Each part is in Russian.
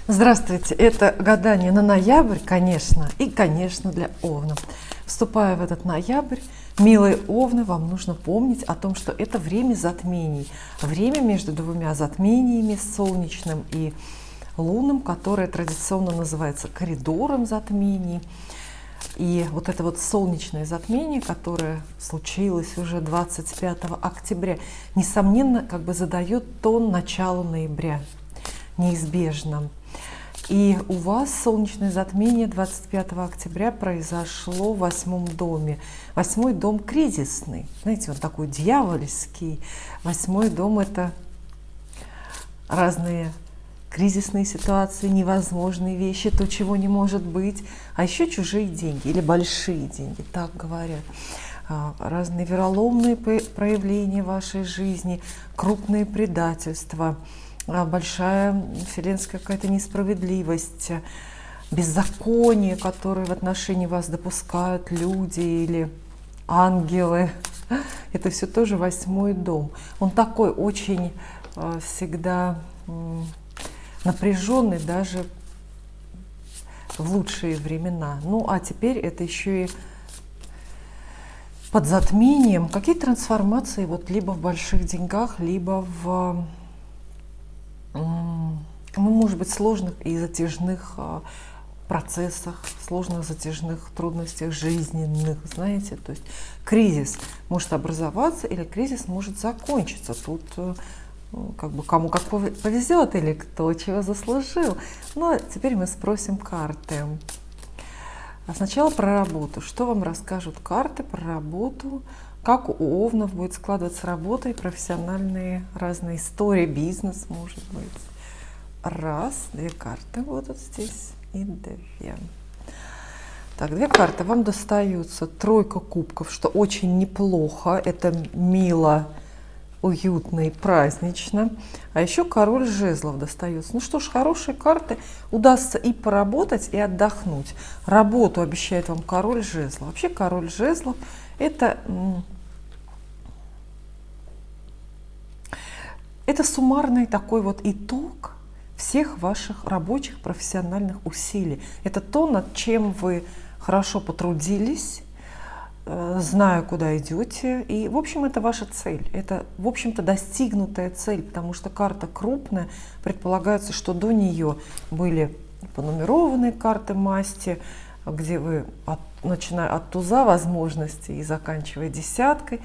Здравствуйте! Это гадание на ноябрь, конечно, и, конечно, для овнов. Вступая в этот ноябрь, милые овны, вам нужно помнить о том, что это время затмений. Время между двумя затмениями, солнечным и лунным, которое традиционно называется коридором затмений. И вот это вот солнечное затмение, которое случилось уже 25 октября, несомненно, как бы задает тон началу ноября, неизбежно. И у вас солнечное затмение 25 октября произошло в 8-м доме. 8-й дом кризисный, знаете, он такой дьявольский. 8-й дом — это разные кризисные ситуации, невозможные вещи, то, чего не может быть, а еще чужие деньги или большие деньги, так говорят. Разные вероломные проявления в вашей жизни, крупные предательства, большая вселенская какая-то несправедливость, беззаконие, которое в отношении вас допускают люди или ангелы. Это все тоже 8-й дом. Он такой очень всегда напряженный даже в лучшие времена. Ну а теперь это еще и под затмением какие трансформации вот либо в больших деньгах, либо в, ну, может быть, сложных и затяжных процессах, сложных, затяжных трудностях жизненных, знаете, то есть кризис может образоваться или кризис может закончиться. Тут как бы кому как повезет или кто чего заслужил. Но теперь мы спросим карты. А сначала про работу. Что вам расскажут карты про работу? Как у овнов будет складываться работа и профессиональные разные истории, бизнес, может быть. Раз, две карты будут здесь и две. Так, две карты вам достаются. Тройка кубков, что очень неплохо. Это мило, уютно и празднично. А еще король жезлов достается. Ну что ж, хорошие карты. Удастся и поработать, и отдохнуть. Работу обещает вам король жезлов. Вообще король жезлов это суммарный такой вот итог всех ваших рабочих профессиональных усилий. Это то, над чем вы хорошо потрудились, зная, куда идете. И, в общем, это ваша цель. Это, в общем-то, достигнутая цель, потому что карта крупная. Предполагается, что до нее были понумерованные карты масти, где вы, начиная от туза возможностей и заканчивая десяткой,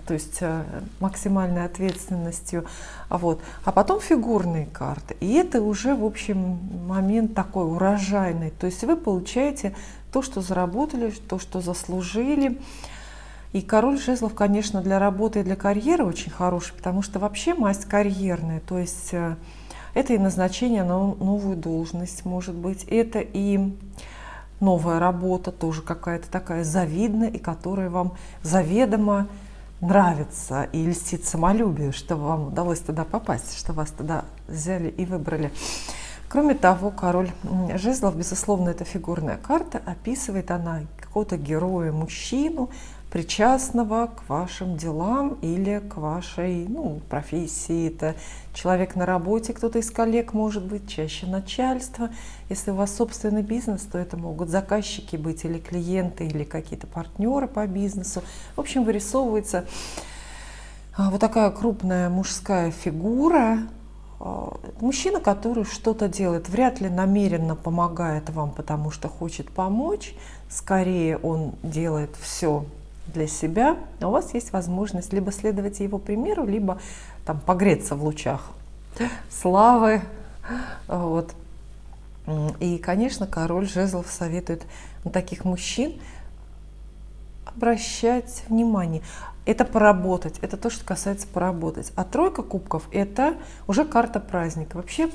то есть максимальной ответственностью. А потом фигурные карты. И это уже, в общем, момент такой урожайный. То есть вы получаете то, что заработали, то, что заслужили. И король жезлов, конечно, для работы и для карьеры очень хороший, потому что вообще масть карьерная. То есть это и назначение на новую должность, может быть. Это и новая работа, тоже какая-то такая завидная, и которая вам заведомо нравится и льстит самолюбию, что вам удалось туда попасть, что вас туда взяли и выбрали. Кроме того, король жезлов, безусловно, это фигурная карта, описывает она какого-то героя, мужчину, причастного к вашим делам или к вашей профессии. Это человек на работе, кто-то из коллег, может быть, чаще начальство. Если у вас собственный бизнес, то это могут заказчики быть или клиенты, или какие-то партнеры по бизнесу. В общем, вырисовывается вот такая крупная мужская фигура. Мужчина, который что-то делает, вряд ли намеренно помогает вам, потому что хочет помочь. Скорее он делает все для себя, а у вас есть возможность либо следовать его примеру, либо там погреться в лучах славы. Вот. И, конечно, король жезлов советует на таких мужчин обращать внимание. Это поработать, это то, что касается поработать. А тройка кубков – это уже карта праздника. Вообще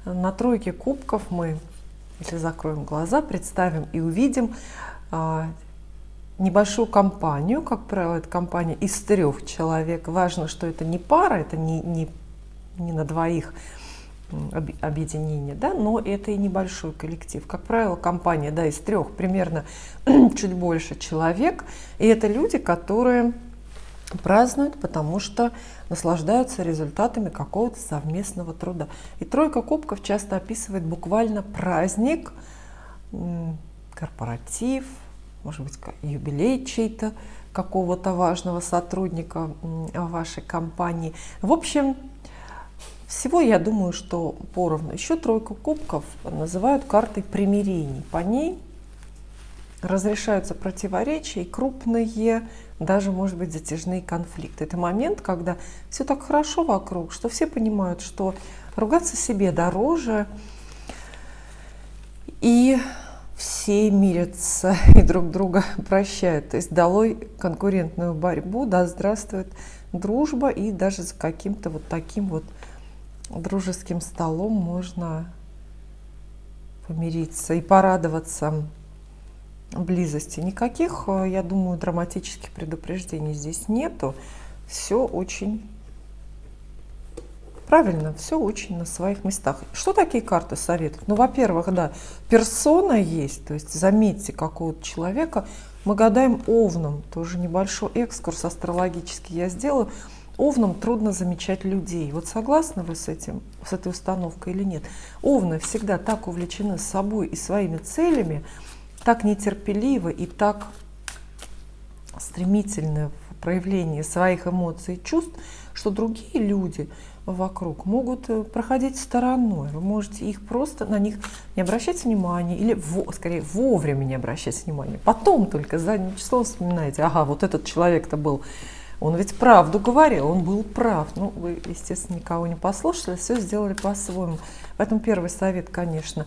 на тройке кубков мы, если закроем глаза, представим и увидим небольшую компанию. Как правило, это компания из 3 человек. Важно, что это не пара, это не на двоих объединение, да, но это и небольшой коллектив. Как правило, компания, да, из 3, примерно чуть больше человек. И это люди, которые празднуют, потому что наслаждаются результатами какого-то совместного труда. И тройка кубков часто описывает буквально праздник, корпоратив, может быть, юбилей чей-то, какого-то важного сотрудника вашей компании. В общем, всего я думаю, что поровну. Еще тройку кубков называют картой примирений. По ней разрешаются противоречия и крупные, даже, может быть, затяжные конфликты. Это момент, когда все так хорошо вокруг, что все понимают, что ругаться себе дороже, и все мирятся и друг друга прощают. То есть долой конкурентную борьбу, да здравствует дружба, и даже за каким-то вот таким вот дружеским столом можно помириться и порадоваться близости. Никаких, я думаю, драматических предупреждений здесь нету. Все очень правильно, все очень на своих местах. Что такие карты советуют? Ну, во-первых, да, персона есть, то есть заметьте какого-то человека. Мы гадаем Овном, тоже небольшой экскурс астрологический я сделаю. Овнам трудно замечать людей. Вот согласны вы с этим, с этой установкой или нет? Овны всегда так увлечены собой и своими целями, так нетерпеливы и так стремительны в проявлении своих эмоций и чувств, что другие люди вокруг могут проходить стороной. Вы можете их просто на них не обращать внимания, или скорее вовремя не обращать внимания. Потом только задним числом вспоминаете: ага, вот этот человек-то был, он ведь правду говорил, он был прав. Ну, вы, естественно, никого не послушали, все сделали по-своему. Поэтому первый совет, конечно,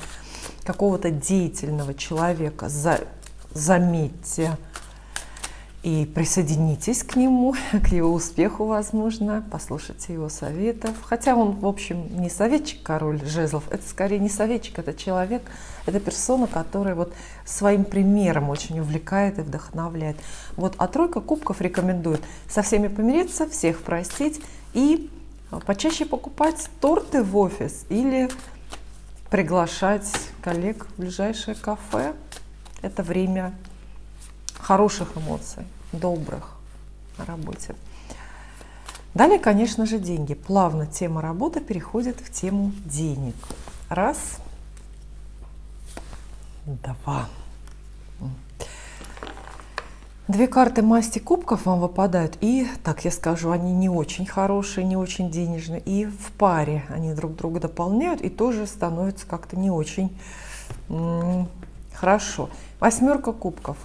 какого-то деятельного человека заметьте и присоединитесь к нему, к его успеху, возможно, послушайте его советов. Хотя он, в общем, не советчик, король жезлов, это скорее не советчик, это человек, это персона, которая вот своим примером очень увлекает и вдохновляет. Вот, а тройка кубков рекомендует со всеми помириться, всех простить и почаще покупать торты в офис или приглашать коллег в ближайшее кафе. Это время хороших эмоций, добрых на работе. Далее, конечно же, деньги. Плавно тема работы переходит в тему денег. Раз, два. Две карты масти кубков вам выпадают, и, так я скажу, они не очень хорошие, не очень денежные, и в паре они друг друга дополняют, и тоже становится как-то не очень хорошо. Восьмерка кубков.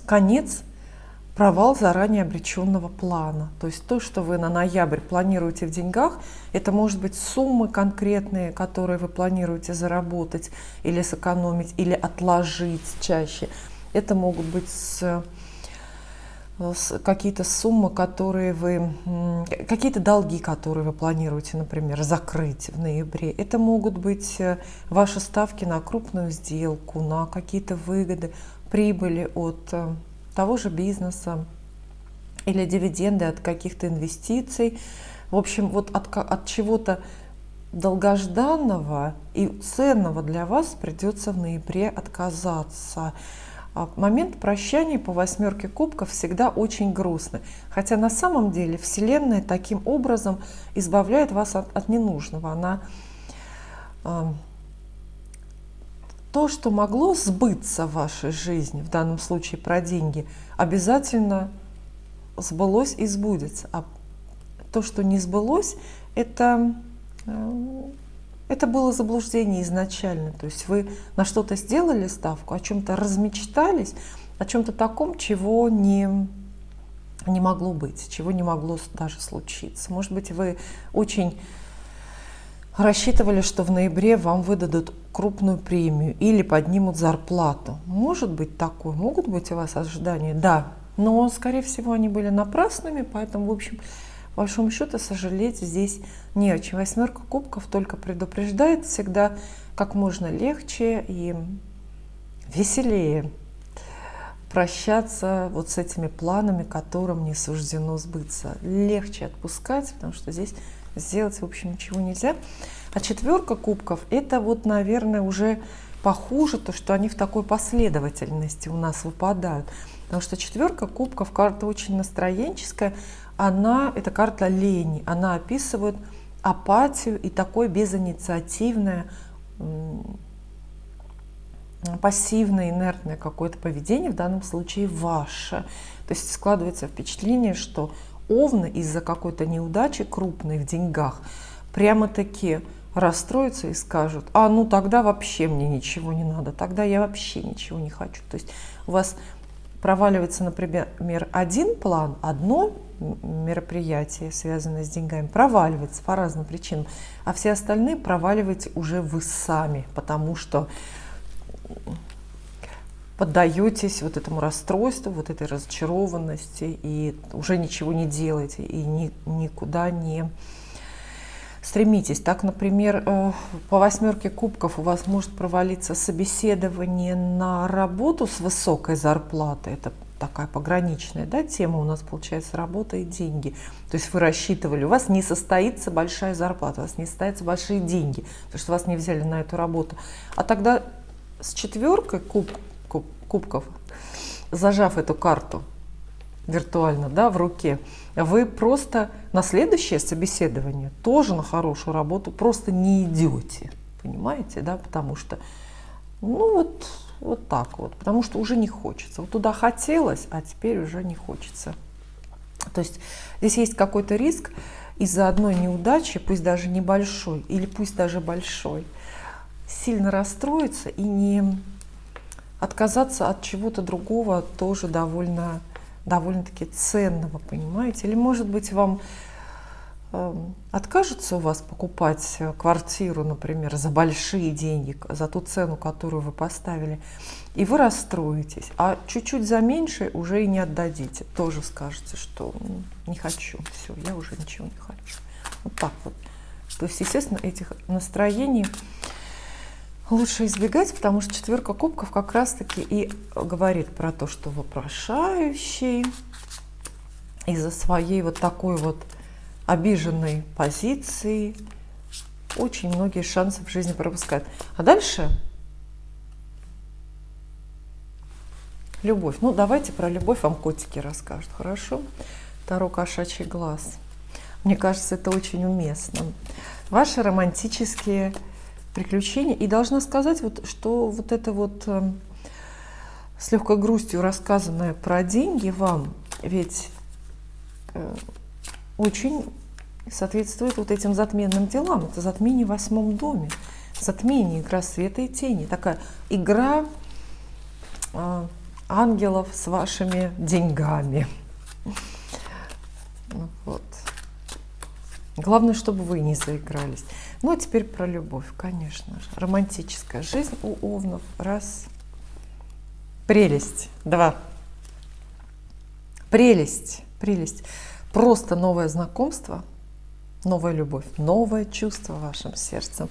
Конец, провал заранее обреченного плана. То есть то, что вы на ноябрь планируете в деньгах, это может быть суммы конкретные, которые вы планируете заработать или сэкономить, или отложить чаще. Это могут быть какие-то суммы, которые вы, какие-то долги, которые вы планируете, например, закрыть в ноябре. Это могут быть ваши ставки на крупную сделку, на какие-то выгоды, прибыли от того же бизнеса или дивиденды от каких-то инвестиций. В общем, вот от чего-то долгожданного и ценного для вас придется в ноябре отказаться. Момент прощания по восьмерке кубков всегда очень грустный. Хотя на самом деле Вселенная таким образом избавляет вас от ненужного. Она то, что могло сбыться в вашей жизни, в данном случае про деньги, обязательно сбылось и сбудется. А то, что не сбылось, это было заблуждение изначально. То есть вы на что-то сделали ставку, о чем-то размечтались, о чем-то таком, чего не могло быть, чего не могло даже случиться. Может быть, вы очень рассчитывали, что в ноябре вам выдадут крупную премию или поднимут зарплату. Может быть такое, могут быть у вас ожидания, да, но, скорее всего, они были напрасными, поэтому, в общем, по большому счету, сожалеть здесь не о чем. Восьмерка кубков только предупреждает всегда как можно легче и веселее прощаться вот с этими планами, которым не суждено сбыться. Легче отпускать, потому что здесь сделать, в общем, ничего нельзя. А четверка кубков — это вот, наверное, уже похуже то, что они в такой последовательности у нас выпадают. Потому что четверка кубков, карта очень настроенческая, это карта лени, она описывает апатию и такое безинициативное, пассивное, инертное какое-то поведение, в данном случае ваше. То есть складывается впечатление, что овны из-за какой-то неудачи крупной в деньгах прямо-таки расстроятся и скажут: а ну тогда вообще мне ничего не надо, тогда я вообще ничего не хочу. То есть у вас проваливается, например, один план, одно мероприятие, связанное с деньгами, проваливается по разным причинам, а все остальные проваливаете уже вы сами, потому что поддаетесь вот этому расстройству, вот этой разочарованности, и уже ничего не делаете, и никуда не стремитесь. Так, например, по восьмерке кубков у вас может провалиться собеседование на работу с высокой зарплатой. Это такая пограничная, да, тема у нас получается, работа и деньги. То есть вы рассчитывали, у вас не состоится большая зарплата, у вас не состоятся большие деньги, потому что вас не взяли на эту работу. А тогда с четверкой кубков, зажав эту карту виртуально, да, в руке, вы просто на следующее собеседование тоже на хорошую работу просто не идете, понимаете, да, потому что, ну вот так вот, потому что уже не хочется. Вот туда хотелось, а теперь уже не хочется. То есть здесь есть какой-то риск из-за одной неудачи, пусть даже небольшой, или пусть даже большой, сильно расстроиться и не отказаться от чего-то другого, тоже довольно-таки ценного, понимаете? Или, может быть, вам откажется у вас покупать квартиру, например, за большие деньги, за ту цену, которую вы поставили, и вы расстроитесь, а чуть-чуть за меньше уже и не отдадите. Тоже скажете, что не хочу, все, я уже ничего не хочу. Вот так вот. То есть, естественно, этих настроений лучше избегать, потому что четверка кубков как раз-таки и говорит про то, что вопрошающий из-за своей вот такой вот обиженной позиции очень многие шансы в жизни пропускает. А дальше любовь. Ну, давайте про любовь вам котики расскажут, хорошо? Таро «Кошачий глаз». Мне кажется, это очень уместно. Ваши романтические приключения. И должна сказать, что вот это вот с легкой грустью рассказанное про деньги вам, ведь очень соответствует вот этим затменным делам. Это затмение в 8-м доме. Затмение, игра света и тени. Такая игра ангелов с вашими деньгами. Вот. Главное, чтобы вы не заигрались. Ну, а теперь про любовь, конечно же. Романтическая жизнь у овнов. Раз. Прелесть. Два. Прелесть. Прелесть. Просто новое знакомство, новая любовь, новое чувство в вашем сердце.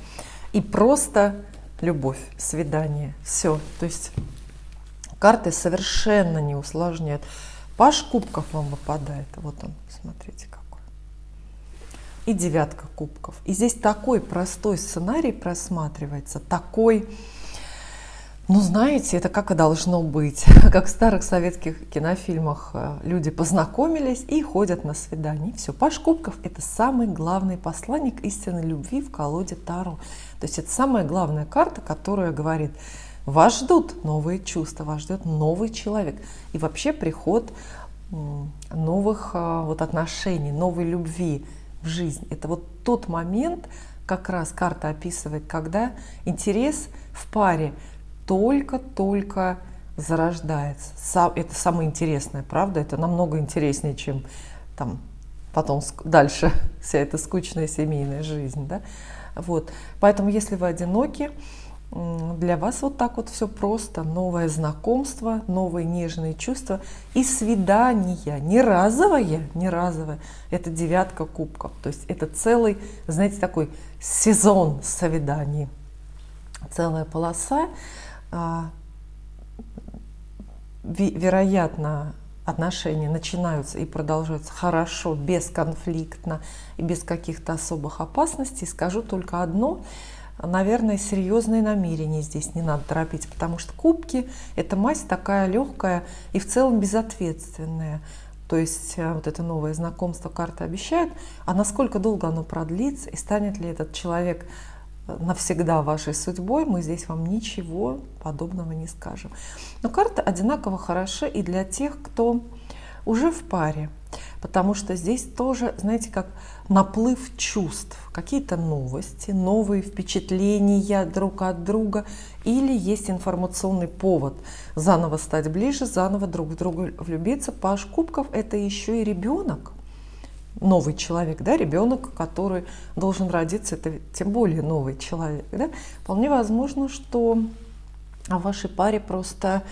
И просто любовь, свидание. Все. То есть карты совершенно не усложняют. Паж кубков вам выпадает. Вот он, смотрите какой. И девятка кубков. И здесь такой простой сценарий просматривается, такой, ну знаете, это как и должно быть. Как в старых советских кинофильмах люди познакомились и ходят на свидание. Все, паж кубков – это самый главный посланник истинной любви в колоде Таро. То есть это самая главная карта, которая говорит: вас ждут новые чувства, вас ждет новый человек. И вообще приход новых вот отношений, новой любви в жизнь. Это вот тот момент, как раз карта описывает, когда интерес в паре только-только зарождается. Это самое интересное, правда? Это намного интереснее, чем там потом дальше вся эта скучная семейная жизнь, да? Вот. Поэтому, если вы одиноки, для вас вот так вот все просто. Новое знакомство, новые нежные чувства и свидания. Не разовое, не разовое. Это девятка кубков. То есть это целый, знаете, такой сезон свиданий. Целая полоса. Вероятно, отношения начинаются и продолжаются хорошо, бесконфликтно и без каких-то особых опасностей. Скажу только одно. наверное, серьезные намерения здесь не надо торопить, потому что кубки – это масть такая легкая и в целом безответственная. То есть вот это новое знакомство карта обещает, а насколько долго оно продлится и станет ли этот человек навсегда вашей судьбой, мы здесь вам ничего подобного не скажем. Но карты одинаково хороши и для тех, кто уже в паре, потому что здесь тоже, знаете, как наплыв чувств, какие-то новости, новые впечатления друг от друга, или есть информационный повод заново стать ближе, заново друг в друга влюбиться. Паж кубков – это еще и ребенок, новый человек, да, ребенок, который должен родиться, это тем более новый человек, да. Вполне возможно, что о вашей паре просто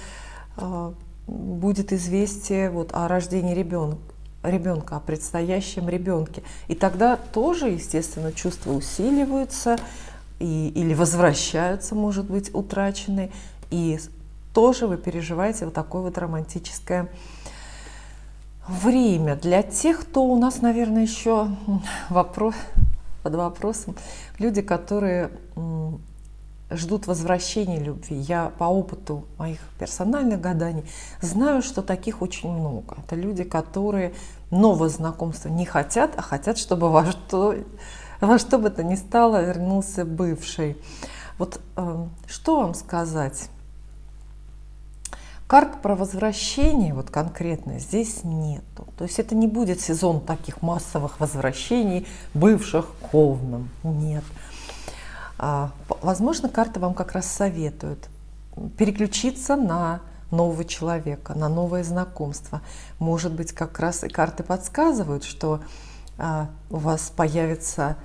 будет известие вот о рождении ребенка, о предстоящем ребенке. И тогда тоже, естественно, чувства усиливаются или возвращаются, может быть, утраченные. И тоже вы переживаете вот такое вот романтическое время. Для тех, кто у нас, наверное, еще под вопросом, люди, которые ждут возвращения любви. Я по опыту моих персональных гаданий знаю, что таких очень много. Это люди, которые нового знакомства не хотят, а хотят, чтобы во что бы то ни стало вернулся бывший. Вот что вам сказать? Карт про возвращение вот конкретно здесь нету. То есть это не будет сезон таких массовых возвращений бывших к овнам. Нет. Возможно, карты вам как раз советуют переключиться на нового человека, на новое знакомство. Может быть, как раз и карты подсказывают, что у вас появится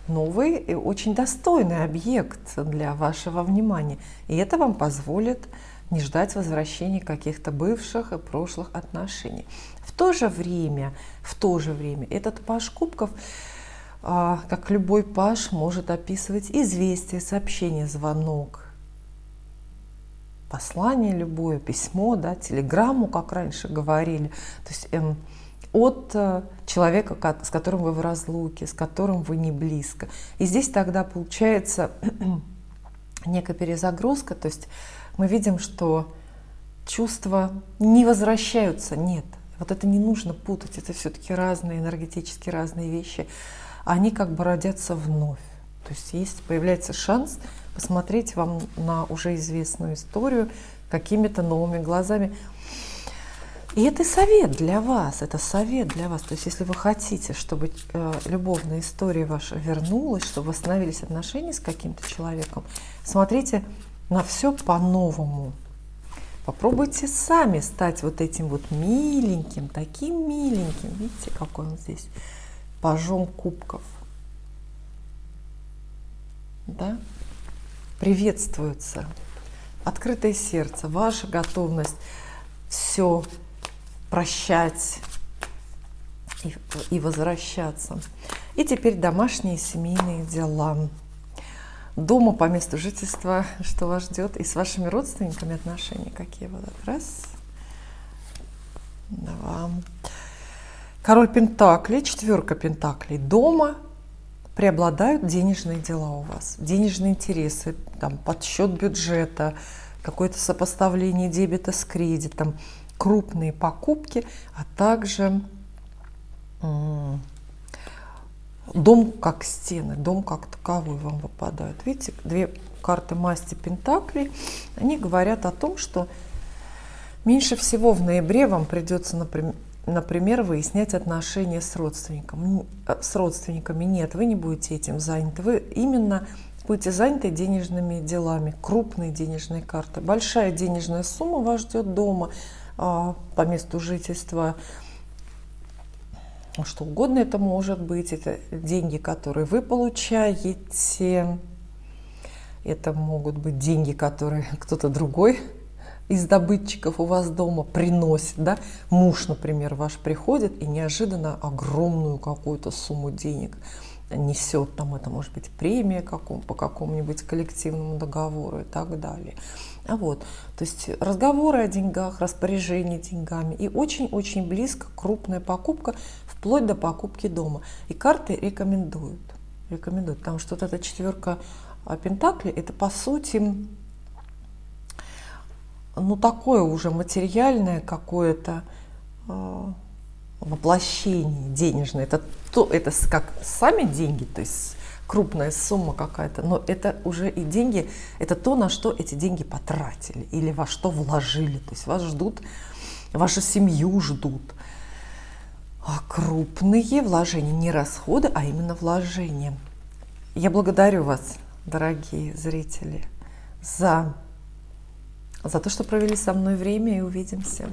новый и очень достойный объект для вашего внимания. И это вам позволит не ждать возвращения каких-то бывших и прошлых отношений. В то же время этот паж кубков, как любой паж, может описывать известие, сообщение, звонок, послание любое, письмо, да, телеграмму, как раньше говорили. То есть от человека, с которым вы в разлуке, с которым вы не близко. И здесь тогда получается некая перезагрузка, то есть мы видим, что чувства не возвращаются, нет. Вот это не нужно путать, это все-таки разные, энергетически разные вещи. Они как бы родятся вновь. То есть появляется шанс посмотреть вам на уже известную историю какими-то новыми глазами. И это совет для вас, это совет для вас. То есть если вы хотите, чтобы любовная история ваша вернулась, чтобы восстановились отношения с каким-то человеком, смотрите на все по-новому. Попробуйте сами стать вот этим вот миленьким, таким миленьким. Видите, какой он здесь? Пажом кубков. Да? Приветствуется открытое сердце, ваша готовность все прощать и возвращаться. И теперь домашние семейные дела. Дома по месту жительства, что вас ждет, и с вашими родственниками отношения какие будут. Раз, два. Король пентаклей, четверка пентаклей. Дома преобладают денежные дела у вас, денежные интересы, там, подсчет бюджета, какое-то сопоставление дебета с кредитом, крупные покупки, а также дом как стены, дом как таковой вам выпадают. Видите, две карты масти пентаклей, они говорят о том, что меньше всего в ноябре вам придется, например, выяснять отношения с родственниками. Нет, вы не будете этим заняты. Вы именно будете заняты денежными делами, крупные денежные карты. Большая денежная сумма вас ждет дома, по месту жительства. Что угодно это может быть. Это деньги, которые вы получаете. Это могут быть деньги, которые кто-то другой из добытчиков у вас дома приносит, да? Муж, например, ваш приходит и неожиданно огромную какую-то сумму денег несет, там это может быть премия по какому-нибудь коллективному договору и так далее. Вот, то есть разговоры о деньгах, распоряжение деньгами и очень-очень близко крупная покупка, вплоть до покупки дома. И карты рекомендуют, потому что вот эта четверка Пентакли — это, по сути, ну, такое уже материальное какое-то воплощение денежное. Это как сами деньги, то есть крупная сумма какая-то, но это уже и деньги, это то, на что эти деньги потратили или во что вложили. То есть вас ждут, вашу семью ждут крупные вложения, не расходы, а именно вложения. Я благодарю вас, дорогие зрители, за то, что провели со мной время, и увидимся.